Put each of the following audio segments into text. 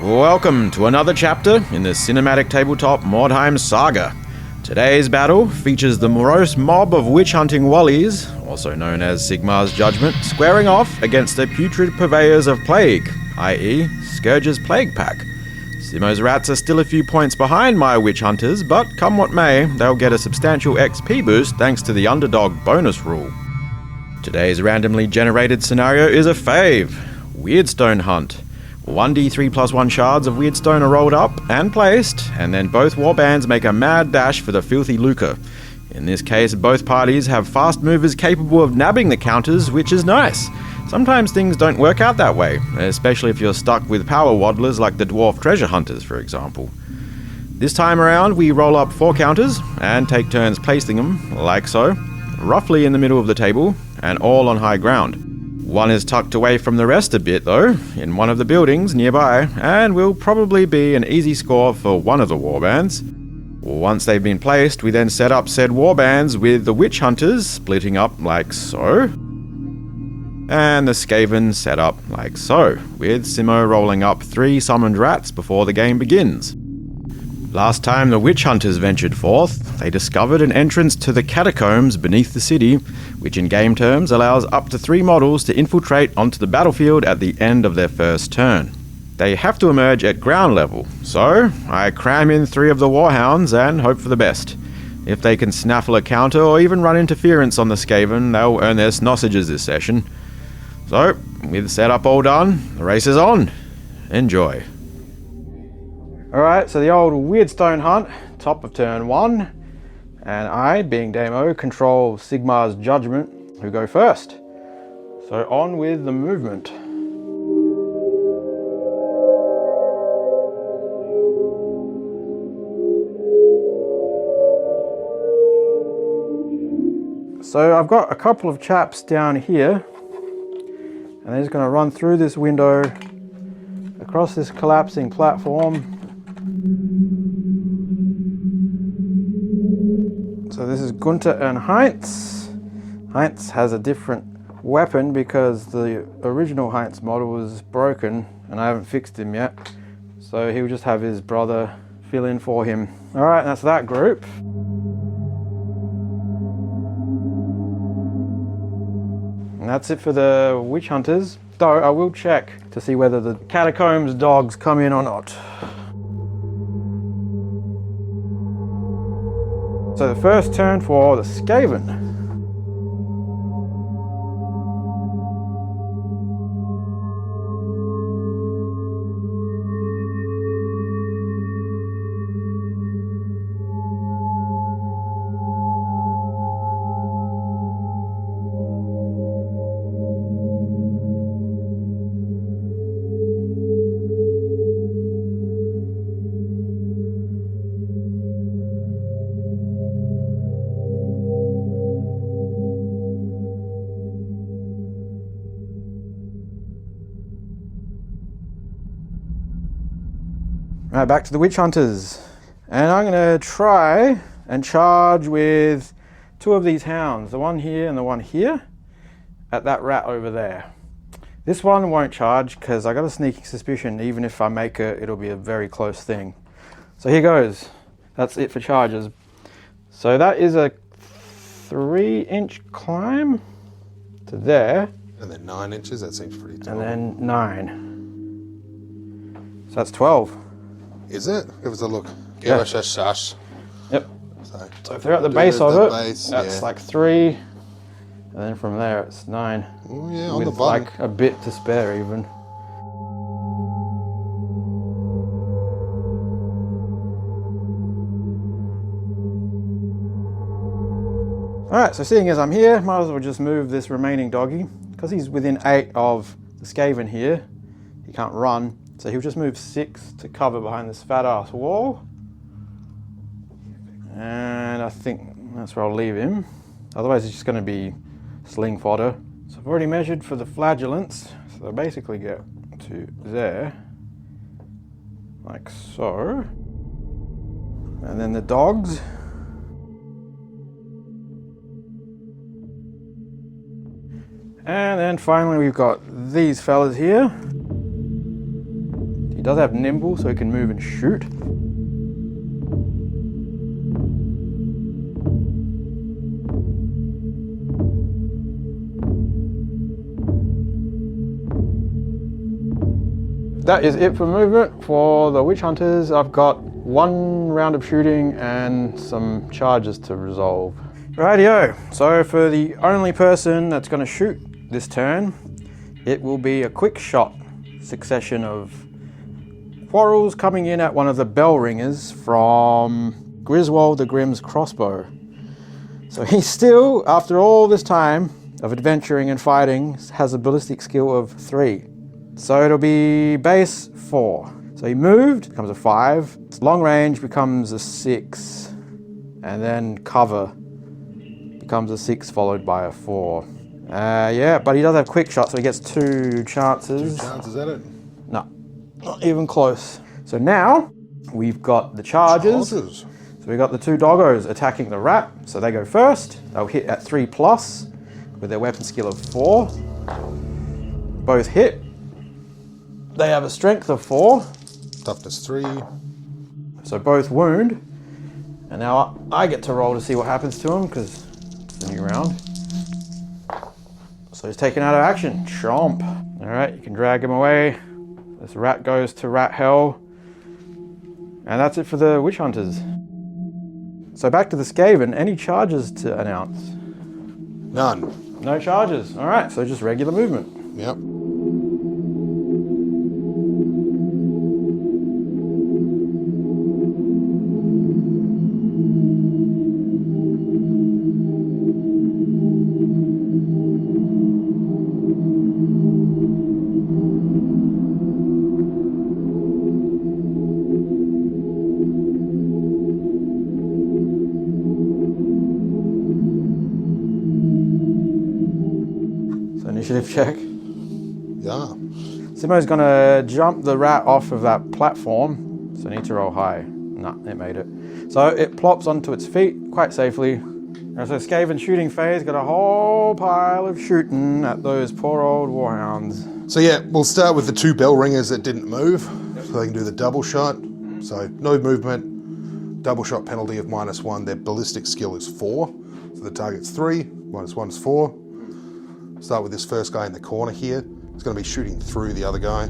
Welcome to another chapter in the cinematic tabletop Mordheim saga. Today's battle features the morose mob of witch-hunting wallies, also known as Sigmar's Judgment, squaring off against the putrid purveyors of plague, i.e. Scourge's Plague Pack. Simo's rats are still a few points behind my witch hunters, but come what may, they'll get a substantial XP boost thanks to the underdog bonus rule. Today's randomly generated scenario is a fave, Weirdstone Hunt. 1d3 plus 1 shards of Weirdstone are rolled up and placed, and then both warbands make a mad dash for the filthy lucre. In this case, both parties have fast movers capable of nabbing the counters, which is nice. Sometimes things don't work out that way, especially if you're stuck with power waddlers like the dwarf treasure hunters, for example. This time around, we roll up 4 counters and take turns placing them, like so, roughly in the middle of the table, and all on high ground. One is tucked away from the rest a bit though, in one of the buildings nearby, and will probably be an easy score for one of the warbands. Once they've been placed, we then set up said warbands with the witch hunters splitting up like so, and the Skaven set up like so, with Simo rolling up 3 summoned rats before the game begins. Last time the witch hunters ventured forth, they discovered an entrance to the catacombs beneath the city, which in game terms allows up to 3 models to infiltrate onto the battlefield at the end of their first turn. They have to emerge at ground level, so I cram in 3 of the warhounds and hope for the best. If they can snaffle a counter or even run interference on the Skaven, they'll earn their snossages this session. So, with setup all done, the race is on. Enjoy. Alright, so the old Weirdstone Hunt, top of turn 1, and I, being Damo, control Sigmar's Judgment, who go first. So on with the movement. So I've got a couple of chaps down here, and they're just going to run through this window, across this collapsing platform. So this is Gunther and Heinz. Heinz has a different weapon because the original Heinz model was broken and I haven't fixed him yet. So he'll just have his brother fill in for him. Alright, that's that group. And that's it for the witch hunters. Though I will check to see whether the catacombs dogs come in or not. So the first turn for the Skaven. Right, back to the witch hunters, and I'm going to try and charge with 2 of these hounds, the one here and the one here, at that rat over there. This one won't charge because I got a sneaking suspicion even if I make it, it'll be a very close thing. So here goes. That's it for charges. So that is a 3-inch climb to there. And then 9 inches, that seems pretty tall. And then 9. So that's 12. Is it? Give us a look. Yeah. Give us a shush. Yep. So if they're at the base of it, that's yeah. like 3, and then from there it's 9. Oh yeah, on with the bottom. like a bit to spare even. Alright, so seeing as I'm here, might as well just move this remaining doggy, because he's within 8 of the Skaven here. He can't run. So he'll just move 6 to cover behind this fat ass wall. And I think that's where I'll leave him. Otherwise it's just going to be sling fodder. So I've already measured for the flagellants. So I basically get to there. Like so. And then the dogs. And then finally we've got these fellas here. does have nimble, so he can move and shoot. That is it for movement. For the witch hunters, I've got 1 round of shooting and some charges to resolve. Rightio, so for the only person that's going to shoot this turn, it will be a quick shot succession of quarrels coming in at one of the bell ringers from Griswold the Grimm's crossbow. So he still, after all this time of adventuring and fighting, has a ballistic skill of 3. So it'll be base 4. So he moved, becomes a 5. Its long range becomes a 6. And then cover becomes a 6 followed by a 4. Yeah, but he does have quick shot, so he gets 2 chances. 2 chances at it? No, not even close. So now we've got the charges. So we've got the 2 doggos attacking the rat. So they go first. They'll hit at 3+ with their weapon skill of 4. Both hit. They have a strength of 4. Toughness 3. So both wound. And now I get to roll to see what happens to him because it's a new round. So he's taken out of action. Chomp. Alright, you can drag him away. This rat goes to rat hell. And that's it for the witch hunters. So back to the Skaven. Any charges to announce? None. No charges. Alright, so just regular movement. Yep. Initiative check. Yeah. Simo's gonna jump the rat off of that platform, so I need to roll high. Nah, it made it. So it plops onto its feet quite safely. And so Skaven shooting phase got a whole pile of shooting at those poor old warhounds. So yeah, we'll start with the 2 bell ringers that didn't move. So they can do the double shot. So no movement, double shot penalty of -1. Their ballistic skill is 4. So the target's 3, -1 is 4. Start with this first guy in the corner here. He's going to be shooting through the other guy.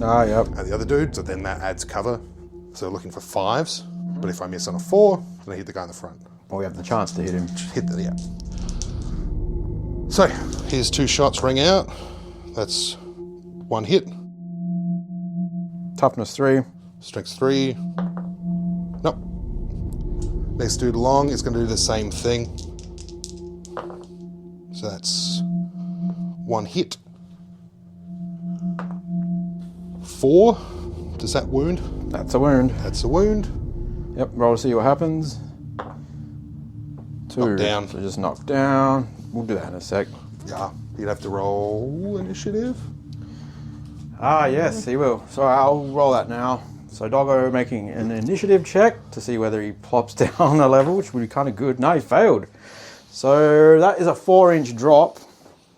Ah, yep. And the other dude, so then that adds cover. So looking for 5s, but if I miss on a 4, then I hit the guy in the front. Well, we have the chance to hit him. Hit the, yeah. So, here's 2 shots ring out. That's 1 hit. Toughness 3. Strength 3. Nope. Next dude along is going to do the same thing. So that's 1 hit. 4. Does that wound? That's a wound. That's a wound. Yep, roll to see what happens. 2. Knock down. So just knock down. We'll do that in a sec. Yeah, you'd have to roll initiative. Ah, yes, he will. So I'll roll that now. So Doggo making an initiative check to see whether he plops down a level, which would be kind of good. No, he failed. So that is a 4-inch drop.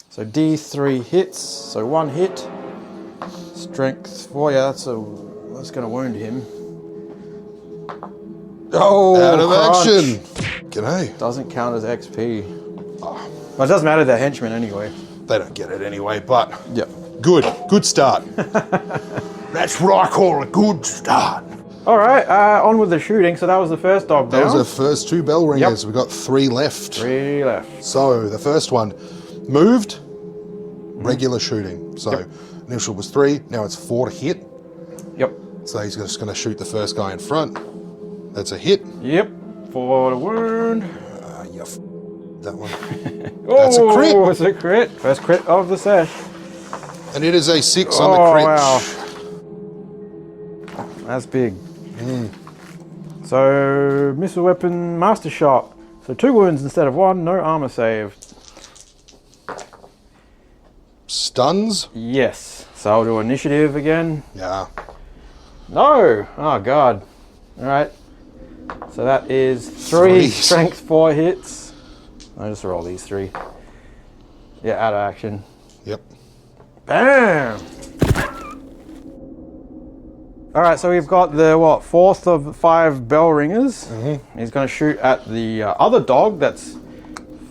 So D3 hits. So 1 hit. Strength 4. Yeah, that's going to wound him. Oh, out of crunch. action. G'day. Doesn't count as XP. Oh. But it doesn't matter, they're henchmen anyway. They don't get it anyway, but Yep. good start. That's what I call a good start. All right, on with the shooting. So that was the first dog down. That was the first 2 bell ringers. Yep. We've got 3 left. 3 left. So the first one moved, regular shooting. So initial was 3, now it's 4 to hit. Yep. So he's just going to shoot the first guy in front. That's a hit. Yep. 4 to wound. That one. Oh, That's a crit. It's a crit. First crit of the sesh. And it is a 6 on the crit. Wow. That's big. So, missile weapon, master shot. So 2 wounds instead of 1, no armor save. Stuns? Yes. So I'll do initiative again. Yeah. No! Oh, God. All right. So that is 3 strength 4 hits. I'll just roll these 3. Yeah, out of action. Yep. Bam! All right, so we've got the, what, 4th of 5 bell ringers. He's going to shoot at the other dog that's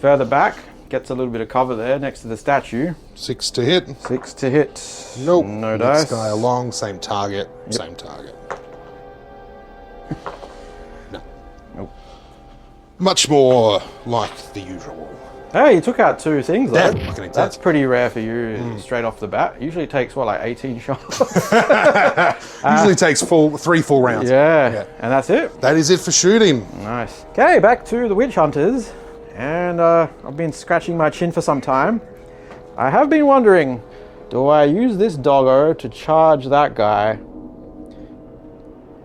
further back. Gets a little bit of cover there next to the statue. 6 to hit. 6 to hit. Nope. No Next dice. guy along, same target, same target. No. Nope. Much more like the usual. Hey, you took out 2 things though. Damn, I can attack. That's pretty rare for you straight off the bat. Usually it takes, what, like 18 shots? Usually takes 3 full rounds. Yeah, and that's it. That is it for shooting. Nice. Okay, back to the witch hunters. And I've been scratching my chin for some time. I have been wondering, do I use this doggo to charge that guy?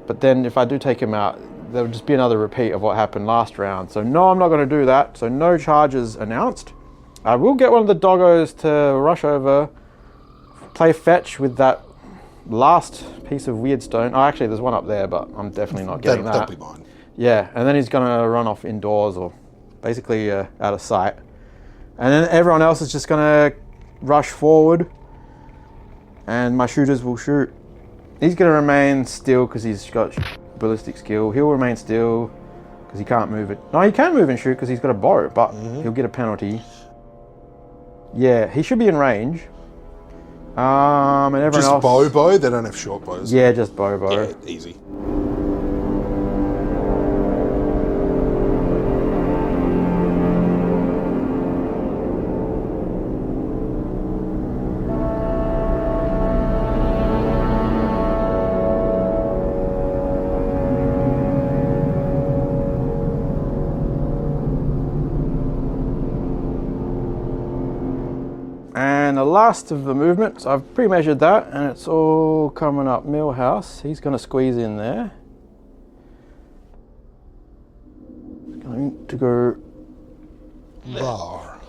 But then if I do take him out, there'll just be another repeat of what happened last round. So no, I'm not going to do that. So no charges announced. I will get one of the doggos to rush over, play fetch with that last piece of weird stone. Oh, actually, there's one up there, but I'm definitely not getting that. That'll be mine. Yeah, and then he's going to run off indoors or basically out of sight. And then everyone else is just going to rush forward and my shooters will shoot. He's going to remain still because he's got ballistic skill. He'll remain still because he can't move it. No, he can move and shoot because he's got a bow, but he'll get a penalty. Yeah, he should be in range. And everyone Just else... bow, they don't have short bows. Yeah, just bow. Yeah, easy. And the last of the movements, I've pre-measured that and it's all coming up Millhouse. He's going to squeeze in there. He's going to go Bar.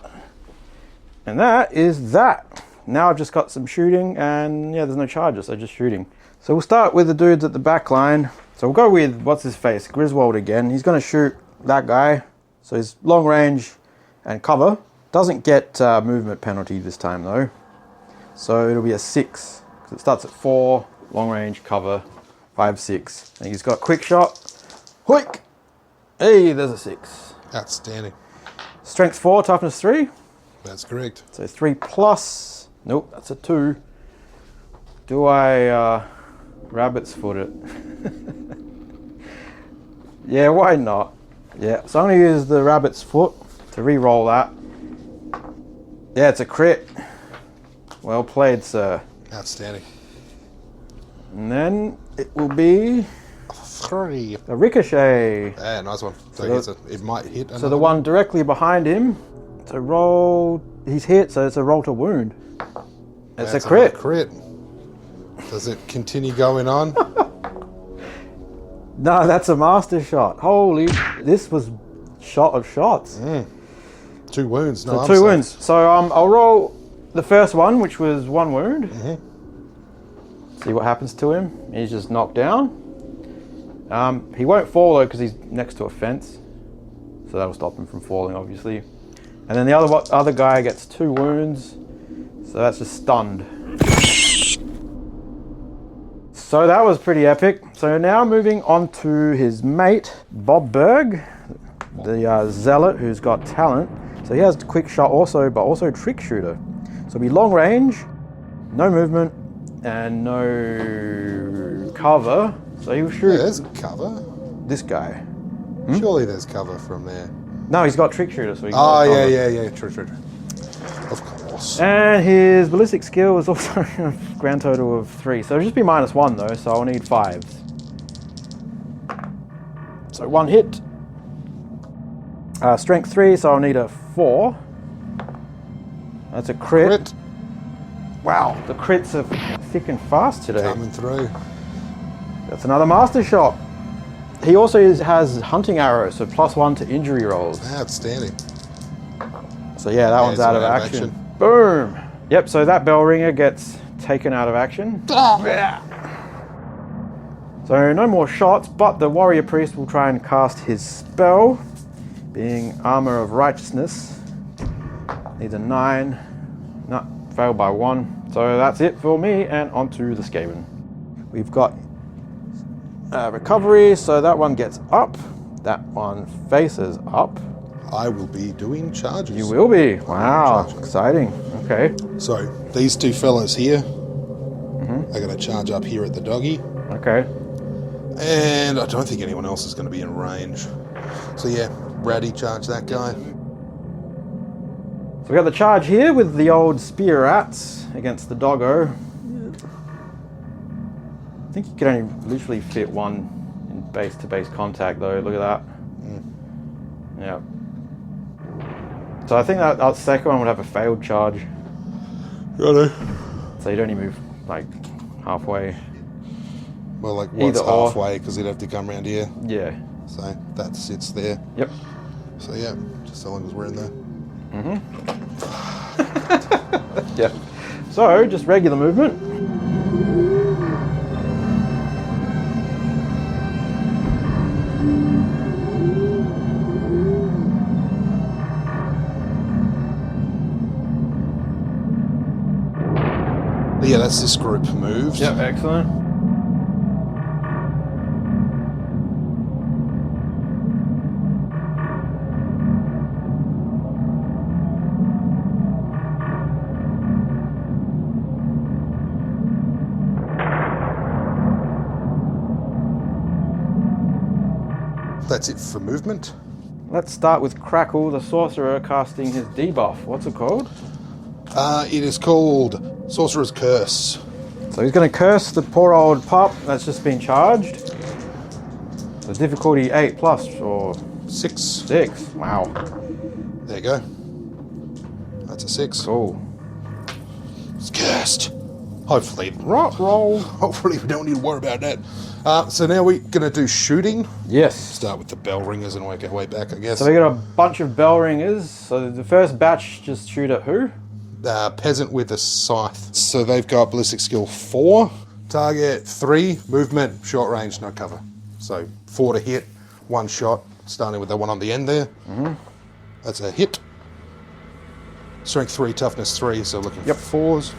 And that is that. Now I've just got some shooting and yeah, there's no charges, so just shooting. So we'll start with the dudes at the back line. So we'll go with, what's his face, Griswold again. He's going to shoot that guy. So he's long range and cover. Doesn't get movement penalty this time though. So it'll be a 6. Because it starts at 4, long range, cover, 5, 6. And he's got quick shot. Hoik! Hey, there's a 6. Outstanding. Strength 4, toughness 3. That's correct. So 3 plus. Nope, that's a 2. Do I rabbit's foot it? Yeah, why not? Yeah, so I'm going to use the rabbit's foot to re-roll that. Yeah, it's a crit. Well played, sir. Outstanding. And then it will be 3. a ricochet. Yeah, nice one. So it might hit. So the one directly behind him, it's a roll. He's hit, so it's a roll to wound. It's a crit. Crit. Does it continue going on? No, that's a master shot. Holy, this was shot of shots. 2 wounds. No, So 2 wounds. So I'll roll the first one, which was 1 wound. See what happens to him. He's just knocked down. He won't fall though because he's next to a fence, so that'll stop him from falling, obviously. And then the other guy gets 2 wounds, so that's just stunned. So that was pretty epic. So now moving on to his mate, Bob Berg, the zealot who's got talent. So he has quick shot also, but also trick shooter. So it'll be long range, no movement, and no cover. So he'll shoot. Yeah, there's cover. This guy. Surely there's cover from there. No, he's got trick shooter, so he can Oh, cover. yeah. True. Of course. And his ballistic skill is also a grand total of 3. So it'll just be -1 though, so I'll need 5s. So 1 hit. Strength 3, so I'll need a 4. That's a crit. Wow, the crits are thick and fast today. Coming through. That's another master shot. He also has hunting arrows, so +1 to injury rolls. Outstanding. So yeah, that one's out of action. Boom. Yep, so that bell ringer gets taken out of action. Yeah. So no more shots, but the warrior priest will try and cast his spell, being Armor of Righteousness. Needs a 9. No, failed by 1. So that's it for me, and onto the Skaven. We've got recovery, so that one gets up. That one faces up. I will be doing charges. You will be. Wow, exciting. Okay. So these two fellas here are going to charge up here at the doggy. Okay. And I don't think anyone else is going to be in range. So yeah, Ratty, charge that guy. So we got the charge here with the old spear rats against the doggo. I think you can only literally fit one in base-to-base contact though, look at that. Yeah. So I think that second one would have a failed charge. Righto. So you'd only move like halfway. Well, like what's Either or. halfway, because he'd have to come around here. Yeah. So that sits there. Yep. So yeah, just so long as we're in there. Yeah. So just regular movement. Yeah, that's this group moved. Yep, excellent. That's it for movement. Let's start with Crackle, the sorcerer, casting his debuff. What's it called? It is called Sorcerer's Curse. So he's going to curse the poor old pup that's just been charged. The difficulty 8+ or 6. Wow. There you go. That's a 6. Cool. It's cursed. Hopefully. Roll. Hopefully we don't need to worry about that. So now we're going to do shooting. Yes. Start with the bell ringers and work our way back, I guess. So we got a bunch of bell ringers. So the first batch just shoot at who? Peasant with a scythe. So they've got ballistic skill 4. Target 3. Movement, short range, no cover. So 4 to hit, 1 shot, starting with the one on the end there. That's a hit. Strength 3, toughness 3, so looking for 4s.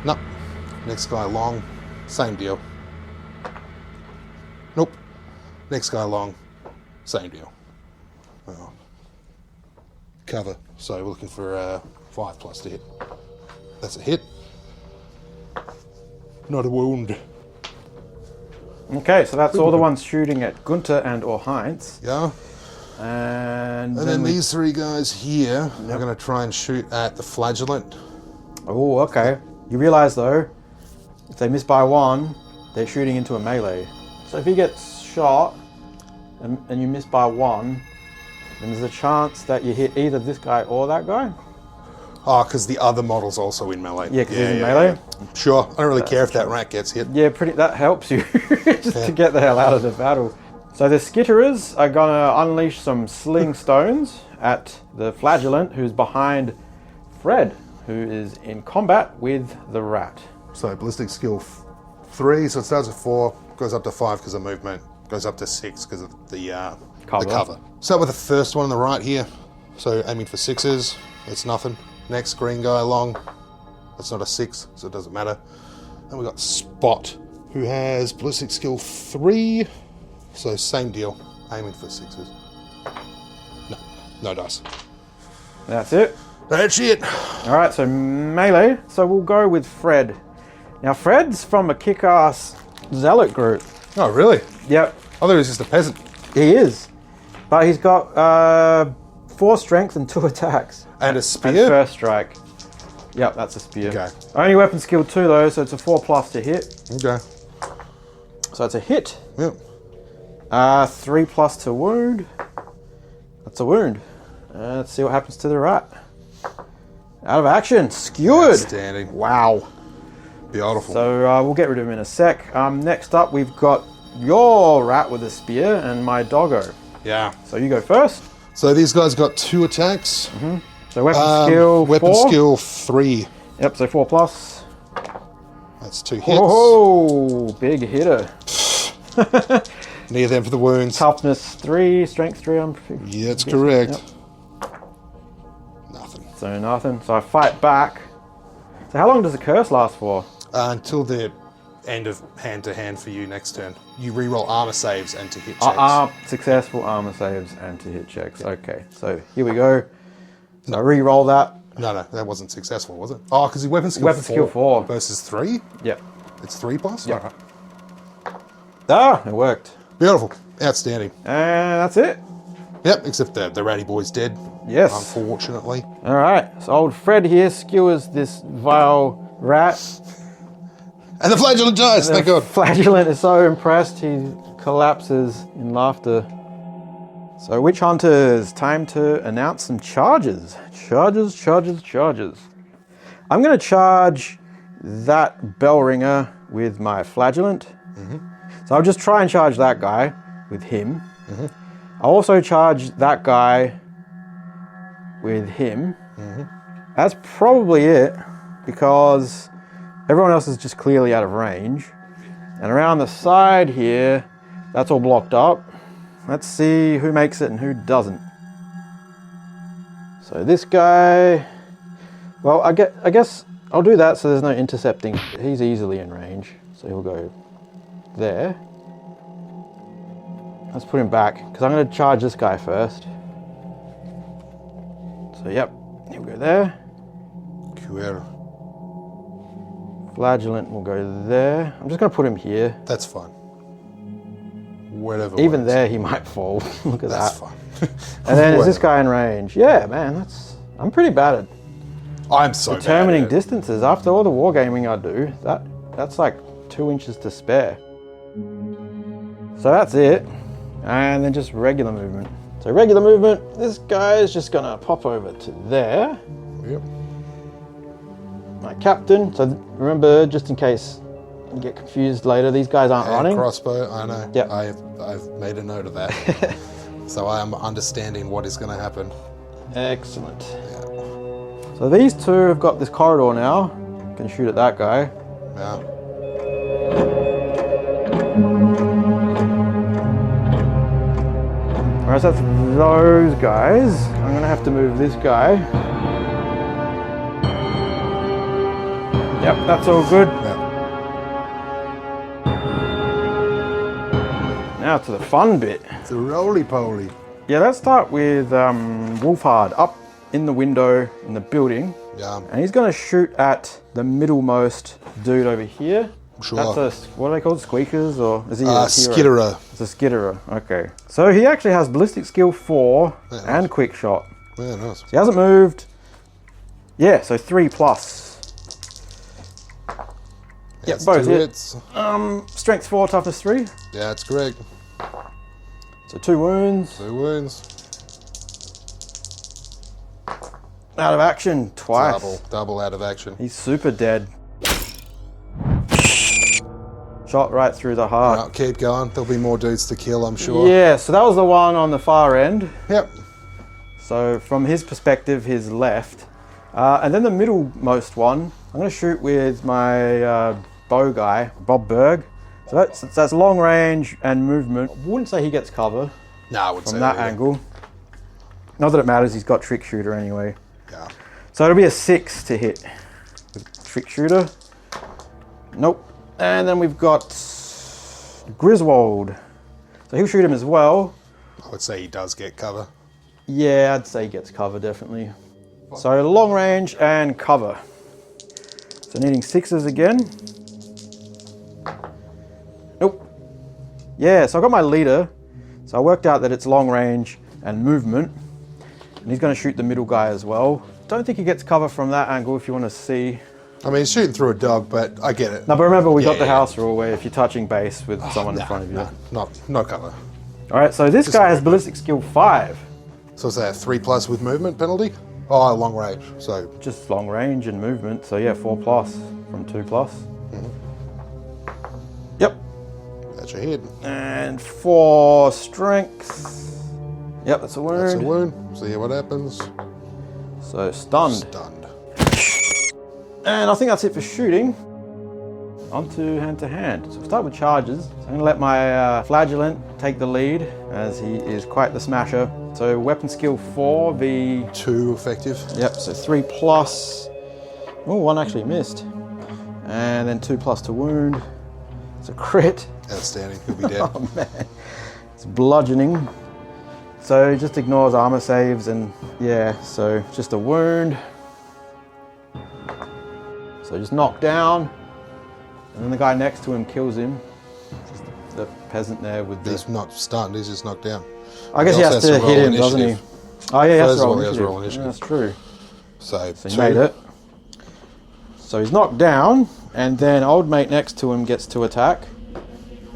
No. Next guy long, same deal. Nope. Next guy long, same deal. Oh. Cover, so we're looking for 5+ to hit. That's a hit. Not a wound. Okay, so that's all the ones shooting at Gunther and or Heinz. Yeah. And then these 3 guys here are going to try and shoot at the flagellant. Oh, okay. You realise though, if they miss by 1, they're shooting into a melee. So if he gets shot and you miss by 1, then there's a chance that you hit either this guy or that guy. Oh, because the other model's also in melee. Yeah, because he's in melee. Sure, I don't really care if that rat gets hit. Yeah, that helps you just to get the hell out of the battle. So the skitterers are gonna unleash some sling stones at the flagellant who's behind Fred, who is in combat with the rat. So ballistic skill 3, so it starts at 4, goes up to 5 because of movement, goes up to 6 because of the cover. Start with the first one on the right here. So aiming for 6s, it's nothing. Next green guy along, that's not a 6, so it doesn't matter. And we got Spot, who has ballistic skill 3, so same deal, aiming for 6s. No dice. That's it. That's it. All right, so melee. So we'll go with Fred. Now Fred's from a kick-ass zealot group. Oh, really? Yep. I thought he was just a peasant. He is, but he's got 4 strength and 2 attacks. And a spear? And first strike. Yep, that's a spear. Okay. Only weapon skill 2 though, so it's a 4+ to hit. Okay. So it's a hit. Yep. 3+ to wound. That's a wound. Let's see what happens to the rat. Out of action. Skewered. Outstanding. Wow. Beautiful. So we'll get rid of him in a sec. Next up, we've got your rat with a spear and my doggo. Yeah. So you go first. So these guys got 2 attacks. So weapon skill 4. Skill 3. Yep, so 4+. That's 2 hits. Oh, big hitter. Near them for the wounds. Toughness 3, strength 3. Yeah, that's correct. Yep. Nothing. So nothing. So I fight back. So how long does the curse last for? Until they're end of hand to hand for you next turn. You reroll armor saves and to hit checks. Successful armor saves and to hit checks. Okay, so here we go. So re-roll that. No, that wasn't successful, was it? Oh, because weapon skill 4 versus 3? Yep. It's 3 plus? Yep. Okay. Ah, it worked. Beautiful. Outstanding. And that's it. Yep, except the ratty boy's dead. Yes. Unfortunately. All right, so old Fred here skewers this vile rat. And the flagellant dies, thank God. Flagellant is so impressed, he collapses in laughter. So witch hunters, time to announce some charges. Charges. I'm gonna charge that bell ringer with my flagellant. So I'll just try and charge that guy with him. I'll also charge that guy with him. That's probably it, because everyone else is just clearly out of range. And around the side here, that's all blocked up. Let's see who makes it and who doesn't. So this guy, well, I guess I'll do that so there's no intercepting. He's easily in range, so he'll go there. Let's put him back, because I'm going to charge this guy first. So yep, he'll go there. Cool. Flagellant will go there. I'm just going to put him here. That's fine. Whatever. Even there, he might fall. Look at That's that. fine. And then is this guy in range? Yeah, man, I'm pretty bad at I'm so determining bad at it. distances. After all the wargaming I do, that's like 2 inches to spare. So that's it. And then just regular movement. So regular movement, this guy is just gonna pop over to there. Yep. My captain. So remember, just in case you get confused later, these guys aren't running. Crossbow, I know. Yep. I've made a note of that. So I am understanding what is going to happen. Excellent. Yeah. So these two have got this corridor now. Can shoot at that guy. Yeah. Alright, so that's those guys. I'm gonna have to move this guy. Yep, that's all good. Yeah. Now to the fun bit. It's a roly-poly. Yeah, let's start with Wolfhard up in the window in the building. Yeah. And he's gonna shoot at the middlemost dude over here. Sure. That's what are they called? Squeakers, or is he a hero? Skitterer. It's a skitterer, okay. So he actually has ballistic skill 4 Yeah, and nice. quick shot. Yeah, nice. So he hasn't moved. Yeah, so 3 plus. Yeah, That's both 2 hit. hits. Strength 4, toughness 3. Yeah, that's correct. So 2 wounds. 2 wounds. Out of action twice. Double out of action. He's super dead. Shot right through the heart. Right, keep going. There'll be more dudes to kill, I'm sure. Yeah, so that was the one on the far end. Yep. So from his perspective, his left. And then the middlemost one, I'm going to shoot with my bow guy, Bob Berg. So that's long range and movement. I wouldn't say he gets cover No, I would say from that either. angle. Not that it matters, he's got trick shooter anyway. Yeah. So it'll be a 6 to hit with trick shooter. Nope. And then we've got Griswold. So he'll shoot him as well. I would say he does get cover. Yeah, I'd say he gets cover, definitely. So long range and cover. So needing 6s again. Nope. Yeah, so I got my leader. So I worked out that it's long range and movement. And he's going to shoot the middle guy as well. Don't think he gets cover from that angle if you want to see. I mean, he's shooting through a dog, but I get it. No, but remember we got the yeah. house rule where if you're touching base with someone in front of you. No cover. All right, so this guy has ballistic skill 5. So is that 3 plus with movement penalty? Oh, long range. So Just long range and movement. So yeah, 4 plus from 2 plus. Yep. that's your head. And 4 strength. Yep, that's a wound. That's a wound. See what happens. So stunned. Stunned. And I think that's it for shooting. On to hand. So we'll start with charges. So I'm going to let my flagellant take the lead, as he is quite the smasher. So weapon skill 4, the... 2 effective. Yep, so 3 plus. Oh, 1 actually missed. And then 2 plus to wound. It's a crit. Outstanding. He'll be dead. Oh man. It's bludgeoning. So just ignores armor saves and yeah, so just a wound. So just knocked down. And then the guy next to him kills him. Just the peasant there with the... He's not stunned, he's just knocked down. I guess he has to hit him, doesn't he? Oh yeah, he has to roll initiative. Yeah, that's true. So he made it. So he's knocked down, and then old mate next to him gets to attack.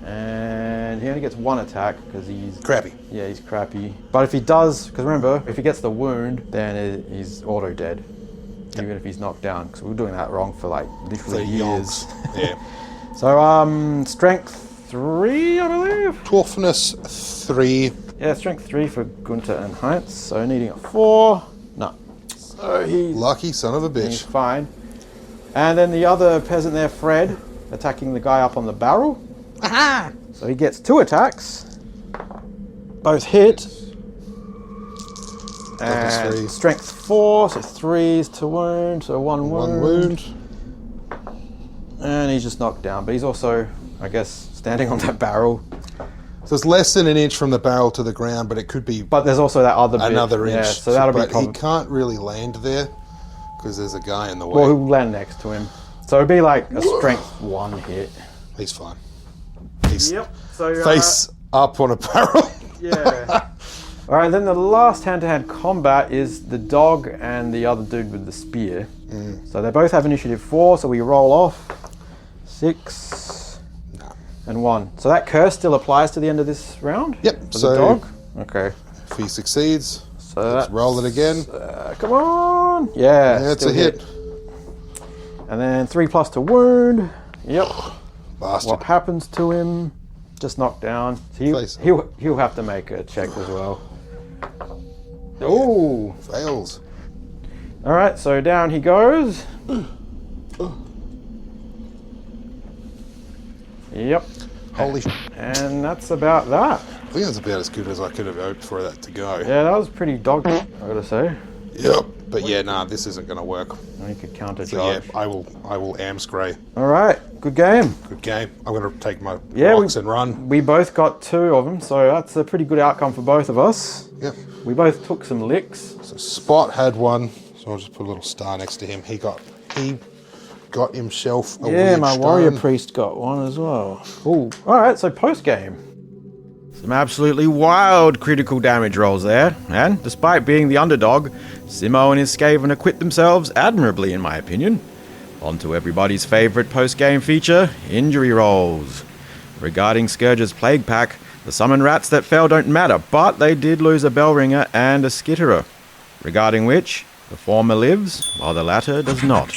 And he only gets one attack because he's... Crappy. Yeah, he's crappy. But if he does, because remember, if he gets the wound, then he's auto-dead. Even if he's knocked down, because we were doing that wrong for like literally years. Yeah. So strength 3, I believe. Toughness 3. Yeah, strength 3 for Gunther and Heinz. So needing a 4. No. So he's lucky son of a he's bitch. fine. And then the other peasant there, Fred, attacking the guy up on the barrel. Aha! So he gets 2 attacks. Both hit. And strength 4, so 3s to wound, so one wound. And he's just knocked down, but he's also, I guess, standing on that barrel. So it's less than an inch from the barrel to the ground, but it could be... But there's also that other bit. Another inch. Yeah, so that'll be... But he can't really land there, because there's a guy in the way. Well, he'll land next to him. So it'd be like a strength 1 hit. He's fine. He's so, face up on a barrel. Yeah. All right, then the last hand-to-hand combat is the dog and the other dude with the spear. So they both have initiative 4, so we roll off 6 and 1. So that curse still applies to the end of this round? Yep. For the dog? Okay. If he succeeds, so let's roll it again. Come on! Yeah, it's a hit. And then 3+ to wound. Yep. Bastard. What happens to him? Just knocked down. So he'll have to make a check as well. Oh! Fails. Alright, so down he goes. Yep. Holy shit. And that's about that. I think that's about as good as I could have hoped for that to go. Yeah, that was pretty dog, I gotta say. Yep. But yeah, nah, this isn't going to work. And you could counter So charge. yeah, I will Amscray. Alright, good game. Good game. I'm going to take my rocks and run. We both got 2 of them, so that's a pretty good outcome for both of us. Yep. We both took some licks. So Spot had 1, so I'll just put a little star next to him. He got himself a Yeah, weird my stone. warrior priest got 1 as well. Ooh. Alright, so post game. Some absolutely wild critical damage rolls there, and despite being the underdog, Simo and his Skaven acquit themselves admirably in my opinion. On to everybody's favourite post-game feature, injury rolls. Regarding Scourge's Plague Pack, the summon rats that fell don't matter, but they did lose a Bellringer and a Skitterer. Regarding which, the former lives, while the latter does not.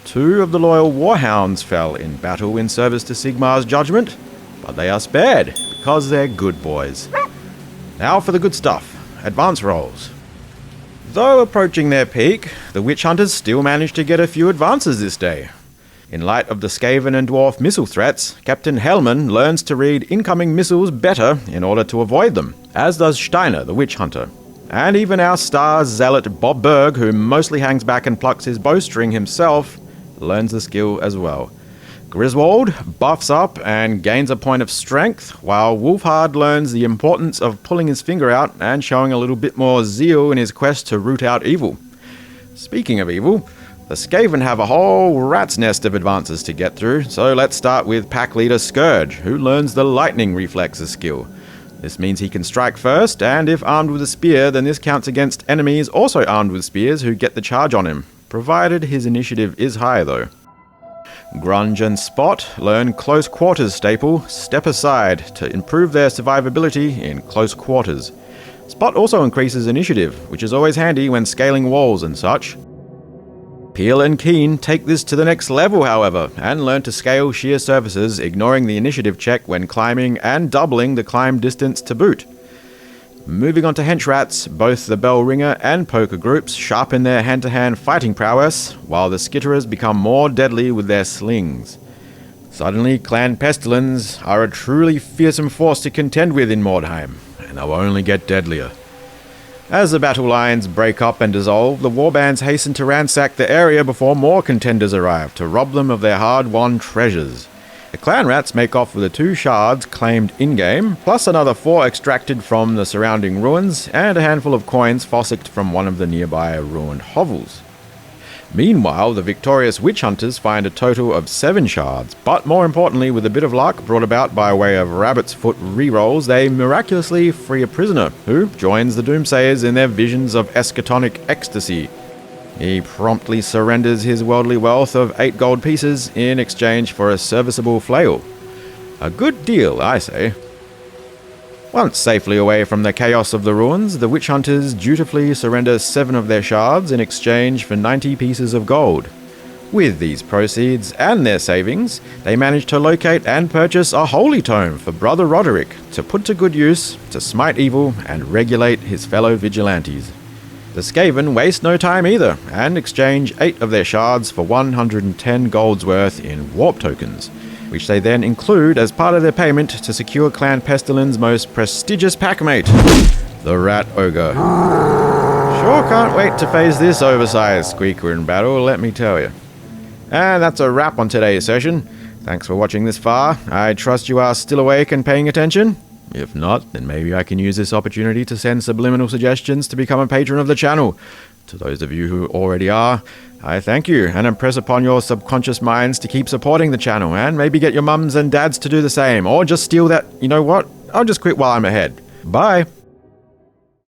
2 of the loyal Warhounds fell in battle in service to Sigmar's judgment, but they are spared, because they're good boys. Now for the good stuff, advance rolls. Though approaching their peak, the Witch Hunters still managed to get a few advances this day. In light of the Skaven and Dwarf missile threats, Captain Hellman learns to read incoming missiles better in order to avoid them, as does Steiner, the Witch Hunter. And even our star zealot Bob Berg, who mostly hangs back and plucks his bowstring himself, learns the skill as well. Griswold buffs up and gains a point of strength, while Wolfhard learns the importance of pulling his finger out and showing a little bit more zeal in his quest to root out evil. Speaking of evil, the Skaven have a whole rat's nest of advances to get through, so let's start with pack leader Scourge, who learns the lightning reflexes skill. This means he can strike first, and if armed with a spear, then this counts against enemies also armed with spears who get the charge on him, provided his initiative is high though. Grunge and Spot learn Close Quarters staple, Step Aside, to improve their survivability in close quarters. Spot also increases initiative, which is always handy when scaling walls and such. Peel and Keen take this to the next level, however, and learn to scale sheer surfaces, ignoring the initiative check when climbing and doubling the climb distance to boot. Moving on to Henchrats, both the Bellringer and Poker groups sharpen their hand-to-hand fighting prowess, while the Skitterers become more deadly with their slings. Suddenly, Clan Pestilens are a truly fearsome force to contend with in Mordheim, and they'll only get deadlier. As the battle lines break up and dissolve, the warbands hasten to ransack the area before more contenders arrive to rob them of their hard-won treasures. The clanrats make off with the 2 shards claimed in-game, plus another 4 extracted from the surrounding ruins, and a handful of coins fossicked from one of the nearby ruined hovels. Meanwhile, the victorious witch hunters find a total of 7 shards, but more importantly, with a bit of luck brought about by way of rabbit's foot rerolls, they miraculously free a prisoner, who joins the doomsayers in their visions of eschatonic ecstasy. He promptly surrenders his worldly wealth of 8 gold pieces in exchange for a serviceable flail. A good deal, I say. Once safely away from the chaos of the ruins, the witch hunters dutifully surrender 7 of their shards in exchange for 90 pieces of gold. With these proceeds and their savings, they manage to locate and purchase a holy tome for Brother Roderick to put to good use to smite evil and regulate his fellow vigilantes. The Skaven waste no time either, and exchange 8 of their shards for 110 gold's worth in warp tokens, which they then include as part of their payment to secure Clan Pestilens' most prestigious packmate, the Rat Ogre. Sure can't wait to face this oversized squeaker in battle, let me tell you. And that's a wrap on today's session. Thanks for watching this far. I trust you are still awake and paying attention. If not, then maybe I can use this opportunity to send subliminal suggestions to become a patron of the channel. To those of you who already are, I thank you and impress upon your subconscious minds to keep supporting the channel and maybe get your mums and dads to do the same, or just steal that, you know what, I'll just quit while I'm ahead. Bye!